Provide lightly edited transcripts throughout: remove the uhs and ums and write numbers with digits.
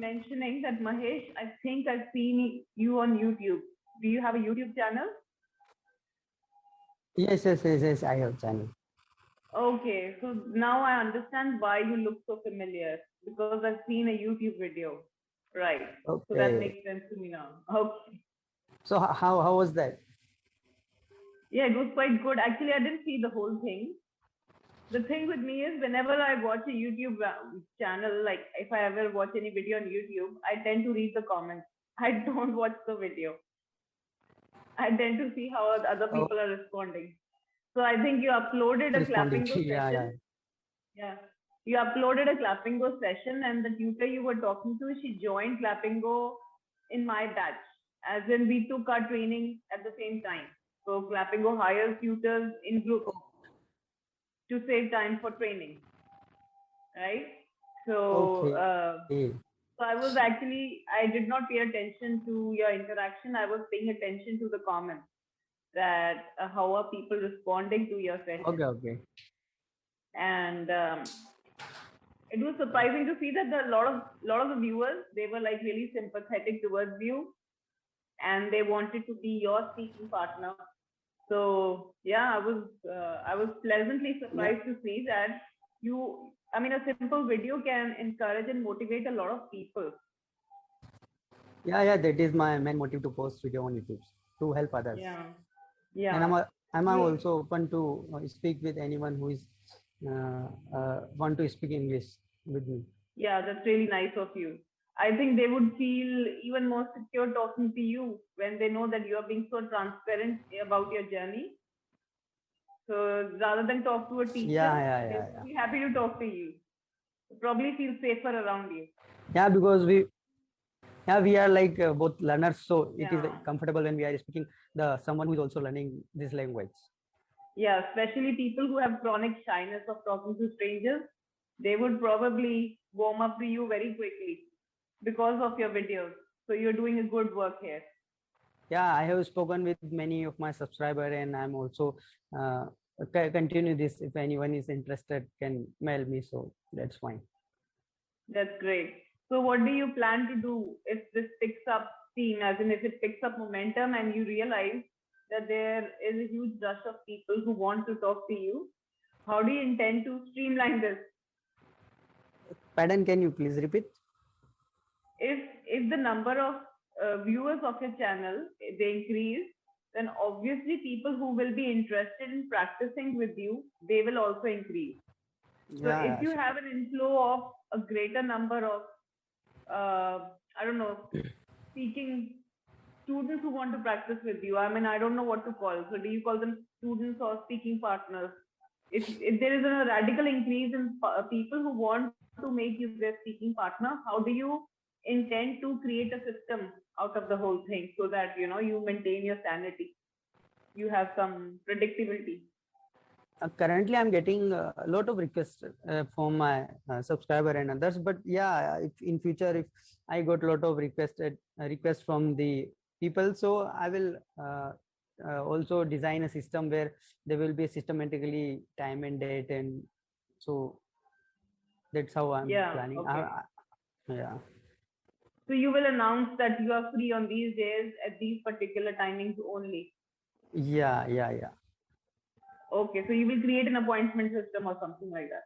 mentioning that, Mahesh, I think I've seen you on YouTube. Do you have a YouTube channel? Yes. I have channel. Okay, so now I understand why you look so familiar, because I've seen a YouTube video. Right. So that Okay. makes sense to me now. Okay. So how was that? Yeah, it was quite good. Actually, I didn't see the whole thing. The thing with me is, whenever I watch a YouTube channel, like if I ever watch any video on YouTube, I tend to read the comments. I don't watch the video. I tend to see how other Oh, people are responding. So I think you uploaded a responding. clapping go Yeah. session. Yeah. You uploaded a clapping go session, and the tutor you were talking to, she joined clapping go in my batch. As in, we took our training at the same time. So clapping go hires tutors in groups to save time for training, right? So, Okay. so I did not pay attention to your interaction. I was paying attention to the comments, that how are people responding to your session. Okay. And it was surprising to see that a lot of the viewers, they were like really sympathetic towards you, and they wanted to be your speaking partner. So yeah, I was pleasantly Yeah. surprised to see that I mean, a simple video can encourage and motivate a lot of people. Yeah. That is my main motive to post video on YouTube, to help others. Yeah, And yeah. I'm You, also open to speak with anyone who is want to speak English with me. yeah, that's really nice of you. I think they would feel even more secure talking to you when they know that you are being so transparent about your journey. So rather than talk to a teacher, they would Yeah. be happy to talk to you. Probably feel safer around you. Yeah, because we are like both learners, so it is Yeah. comfortable when we are speaking the someone who is also learning this language. Yeah, especially people who have chronic shyness of talking to strangers, they would probably warm up to you very quickly because of your videos. So you're doing a good work here. Yeah, I have spoken with many of my subscriber, and I'm also uh, continue this. If anyone is interested, can mail me, so that's fine. That's great. So what do you plan to do if this picks up steam, as in if it picks up momentum and you realize that there is a huge rush of people who want to talk to you? How do you intend to streamline this? Pardon, can you please repeat? If the number of viewers of your channel, they increase, then obviously people who will be interested in practicing with you, they will also increase. So if Yeah, you sure. have an inflow of a greater number of I don't know, speaking students who want to practice with you, I mean, I don't know what to call, so do you call them students or speaking partners? If there is a radical increase in people who want to make you their speaking partner, how do you intend to create a system out of the whole thing, so that you maintain your sanity, you have some predictability? Currently I'm getting a lot of requests from my subscriber and others, but yeah, if in future if I got a lot of requests from the people, so I will also design a system where there will be systematically time and date, and so that's how I'm Yeah, planning. okay. Yeah. So you will announce that you are free on these days at these particular timings only. Yeah. Okay, so you will create an appointment system or something like that.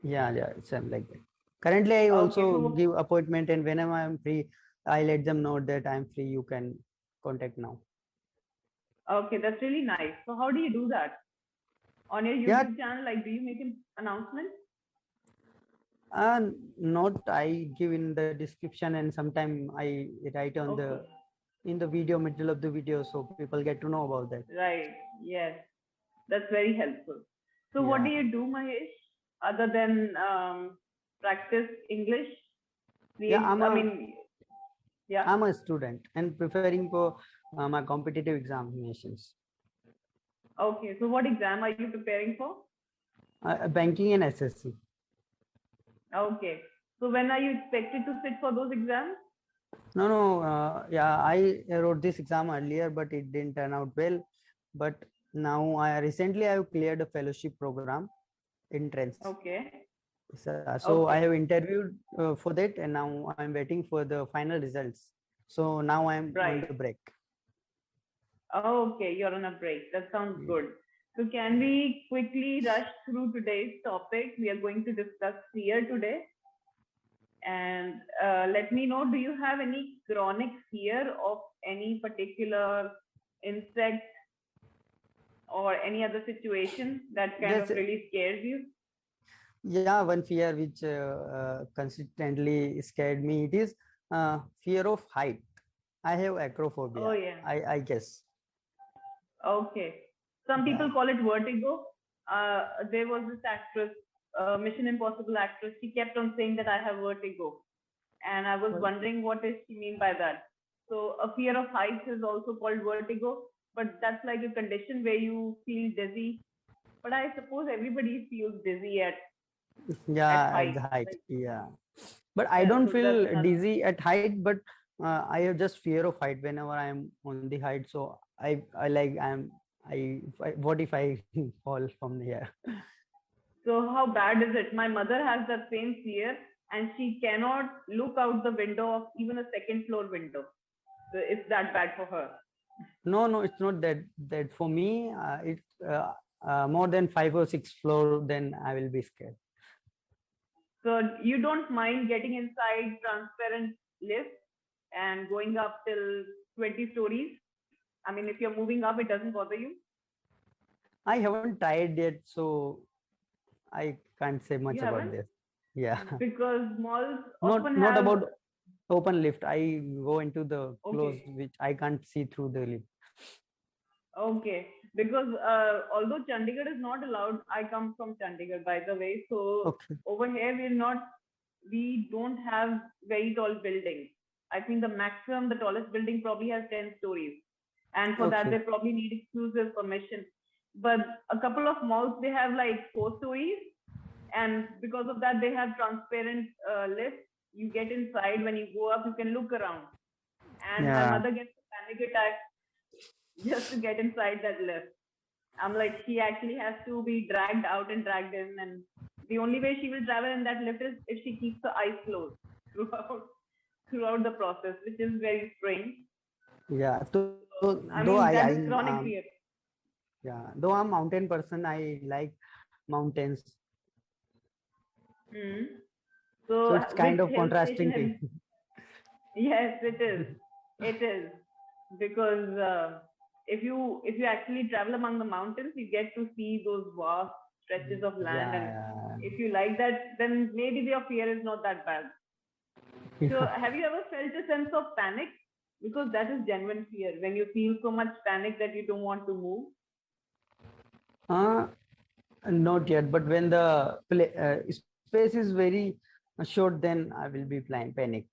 Yeah, it's like that. Currently I Okay, also so give appointment, and whenever I'm free I let them know that I'm free, you can contact now. okay, that's really nice. So how do you do that on your Yeah. YouTube channel? Like, do you make an announcement? Not, I give in the description, and sometime I write on Okay, the in the video, middle of the video, so people get to know about that. right. Yes, that's very helpful. So what Yeah. do you do, Mahesh, other than practice English? Yeah, I mean, yeah. I'm a student and preparing for my competitive examinations. Okay, so what exam are you preparing for? Banking and SSC. Okay, so when are you expected to sit for those exams? No. Yeah, I wrote this exam earlier, but it didn't turn out well. But now I recently have cleared a fellowship program in trends. Okay. So I Okay. have interviewed for that, and now I'm waiting for the final results. So now I'm on Right. the break. Okay, you're on a break. That sounds Yeah. good. So can we quickly rush through today's topic? We are going to discuss fear today. And let me know, do you have any chronic fear of any particular insect or any other situation that kind Yes, of really scares you? yeah, one fear which consistently scared me, it is fear of height. I have Oh, acrophobia, yeah. I guess. Okay. Some Yeah. people call it vertigo. There was this actress, Mission Impossible actress. She kept on saying that I have vertigo, and I was Well, wondering what does she mean by that. So a fear of heights is also called vertigo, but that's like a condition where you feel dizzy. But I suppose everybody feels dizzy at yeah, at height. the height. Like, Yeah. But I yeah. don't So that's feel another. dizzy at height, but I have just fear of height whenever I'm on the height. So I like what if I fall from here? So how bad is it? My mother has that same fear, and she cannot look out the window of even a second floor window. So it's that bad for her. No, no, it's not that for me. It's more than 5 or 6 floor, then I will be scared. So you don't mind getting inside transparent lifts and going up till 20 stories? I mean, if you're moving up, it doesn't bother you? I haven't tried yet, so I can't say much You about haven't? this. Yeah. Because malls not often not have. about open lift. I go into the closed, Okay, which I can't see through the lift. okay. Because although Chandigarh is not allowed, I come from Chandigarh, by the way. So Okay. over here, we don't have very tall buildings. I think the maximum, the tallest building probably has 10 stories. And for that, Okay. they probably need exclusive permission. But a couple of malls, they have like 4 stories. And because of that, they have transparent lifts. You get inside, when you go up, you can look around. And my Yeah. mother gets a panic attack just to get inside that lift. I'm like, she actually has to be dragged out and dragged in. And the only way she will travel in that lift is if she keeps her eyes closed throughout the process, which is very strange. Yeah. So I though mean, I that is I'm chronic fear. yeah, though I'm mountain person, I like mountains. Mm. So So, it's kind which of hill station contrasting have thing. you? Yes, it is. It is because if you actually travel among the mountains, you get to see those vast stretches of land, and Yeah. if you like that, then maybe your fear is not that bad. So, Yeah. have you ever felt a sense of panic? Because that is genuine fear when you feel so much panic that you don't want to move. uh, Not yet, but when the space is very short, then I will be panic.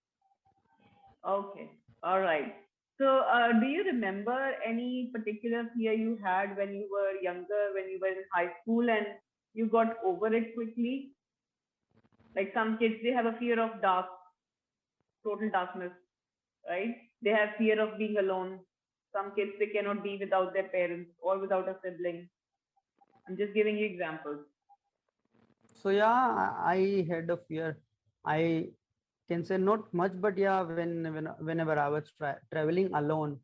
Okay, all right. So, do you remember any particular fear you had when you were younger, when you were in high school, and you got over it quickly? Like some kids, they have a fear of dark, total darkness, right? They have fear of being alone. Some kids, they cannot be without their parents or without a sibling. I'm just giving you examples. So yeah, I had a fear. I can say not much, but yeah, whenever I was traveling alone,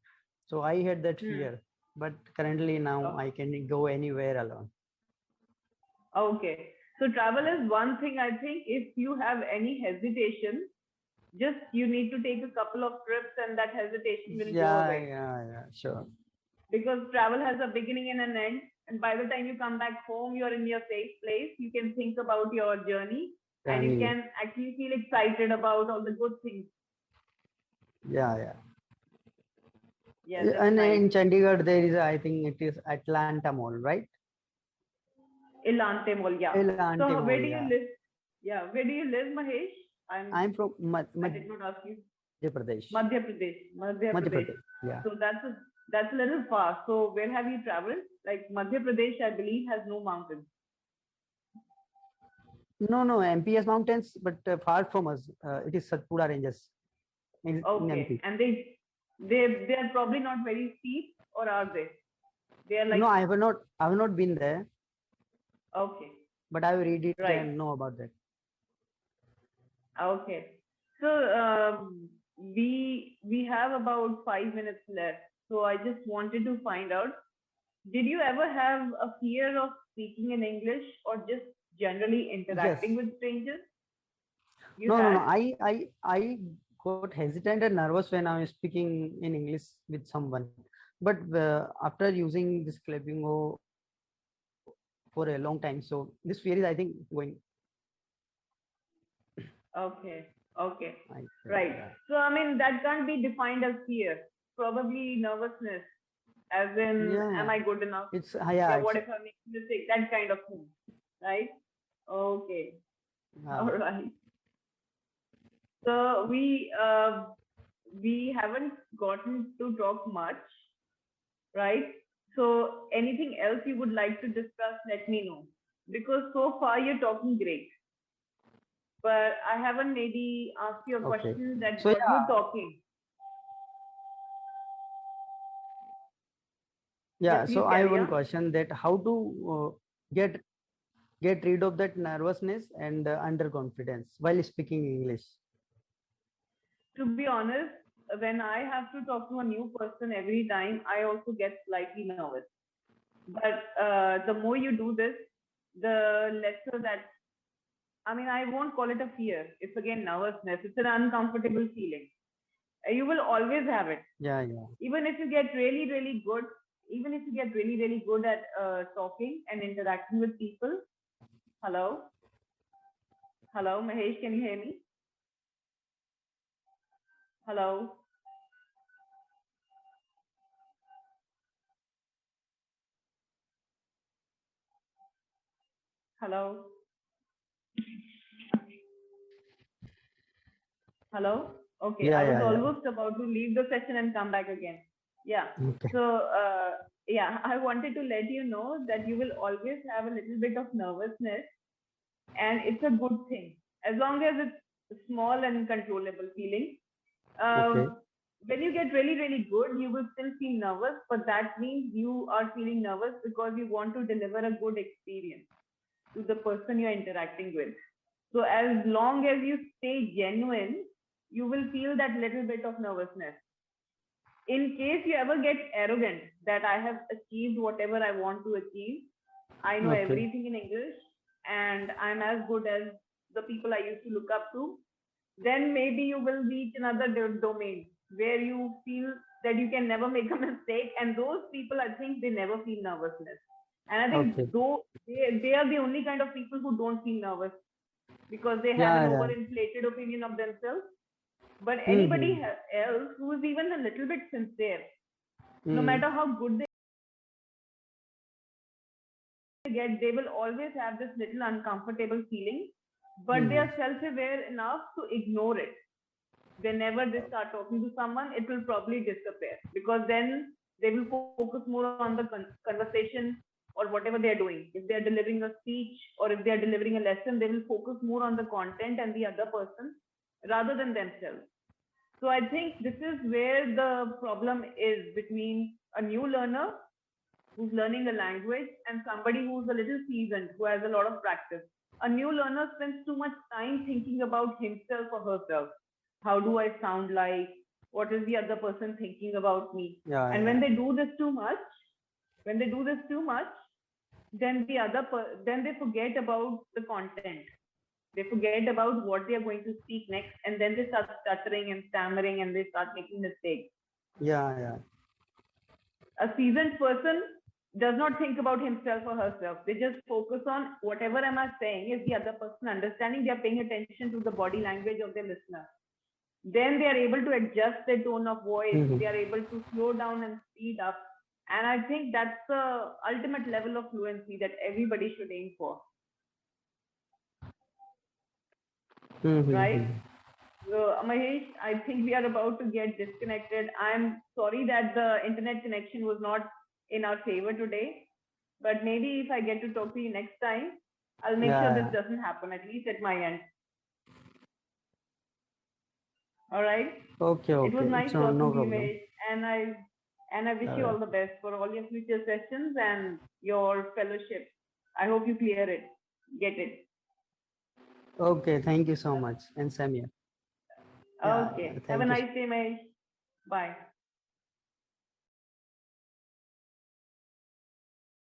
so I had that Hmm. fear. But currently now Oh, I can go anywhere alone. okay. So travel is one thing. I think if you have any hesitation, just you need to take a couple of trips and that hesitation will go Yeah, away. yeah, yeah, sure. Because travel has a beginning and an end. And by the time you come back home, you're in your safe place. You can think about your journey and you Journey. can actually feel excited about all the good things. Yeah, yeah. Yeah, that's And nice. in Chandigarh, there is, I think it is Atlanta Mall, right? Elante Mall, yeah. Elante So where Mall, do you yeah. live? Yeah, where do you live, Mahesh? I'm from I did not ask you. Madhya Pradesh. Madhya Pradesh. Madhya Madhya Pradesh. Pradesh, yeah. So that's a little far. So where have you traveled? Like Madhya Pradesh, I believe, has no mountains. No, no, MPS mountains, but far from us. It is Satpura ranges in Okay, MP. and they are probably not very steep, or are they? They are No, like, I have not been there, okay, but I will read it right. and know about that. Okay. So we have about 5 minutes left. So I just wanted to find out, did you ever have a fear of speaking in English or just generally Yes. interacting with strangers? You No, no, no. had? I got hesitant and nervous when I was speaking in English with someone. But after using this Klaviyo for a long time, so this fear is, I think, going. Okay. Okay. I Right. yeah. So I mean that can't be defined as fear. Probably nervousness, as in, am Yeah, I good enough? it's Yeah, yeah, what it's if I make a mistake? That kind of thing. Right? Okay. All uh, right. So we haven't gotten to talk much, right? So anything else you would like to discuss, let me know. Because so far you're talking great. But I haven't maybe asked you a okay. question that So got you yeah, talking. Yeah, yeah. So please I have carry one on. question, that how to get get rid of that nervousness and underconfidence while speaking English. To be honest, when I have to talk to a new person every time, I also get slightly nervous. But the more you do this, the lesser that, I mean, I won't call it a fear. It's again nervousness. It's an uncomfortable feeling. You will always have it. Yeah, yeah. Even if you get really, really good, even if you get really, really good at talking and interacting with people. Hello? Hello, Mahesh, can you hear me? Hello? Hello? Hello? Okay, Yeah, I was yeah, yeah. almost about to leave the session and come back again. Yeah. Okay. So, yeah, I wanted to let you know that you will always have a little bit of nervousness, and it's a good thing as long as it's small and controllable feeling. Okay. When you get really, really good, you will still feel nervous, but that means you are feeling nervous because you want to deliver a good experience to the person you're interacting with. So as long as you stay genuine, you will feel that little bit of nervousness. In case you ever get arrogant that I have achieved whatever I want to achieve, I know Okay. everything in English and I'm as good as the people I used to look up to, then maybe you will reach another domain where you feel that you can never make a mistake. And those people, I think, they never feel nervousness. And I think Okay. though they are the only kind of people who don't feel nervous because they have an Yeah, yeah. overinflated opinion of themselves. But Mm-hmm. anybody else who is even a little bit sincere, no Mm. matter how good they get, they will always have this little uncomfortable feeling, but they Mm-hmm. are self-aware enough to ignore it. Whenever they start talking to someone, it will probably disappear because then they will focus more on the conversation or whatever they are doing. If they are delivering a speech or if they are delivering a lesson, they will focus more on the content and the other person rather than themselves. So I think this is where the problem is between a new learner who's learning a language and somebody who's a little seasoned, who has a lot of practice. A new learner spends too much time thinking about himself or herself. How do I sound like? What is the other person thinking about me? Yeah, And yeah. when they do this too much, when they do this too much, then then they forget about the content. They forget about what they are going to speak next, and then they start stuttering and stammering, and they start making mistakes. Yeah, yeah. A seasoned person does not think about himself or herself. They just focus on whatever am I saying is the other person understanding. They are paying attention to the body language of their listener. Then they are able to adjust their tone of voice. Mm-hmm. They are able to slow down and speed up. And I think that's the ultimate level of fluency that everybody should aim for, right? Mm-hmm. So, Mahesh, I think we are about to get disconnected. I'm sorry that the internet connection was not in our favor today, but maybe if I get to talk to you next time, I'll make sure this Yeah. doesn't happen, at least at my end. All right. Okay, It was okay. nice It's no, talking no to you, problem. Mahesh, and I wish you Yeah. all the best for all your future sessions and your fellowship. I hope you clear it, get it. Okay, thank you so much, and same here. Yeah, Okay. Have thank a you. nice day, Mahesh. Bye.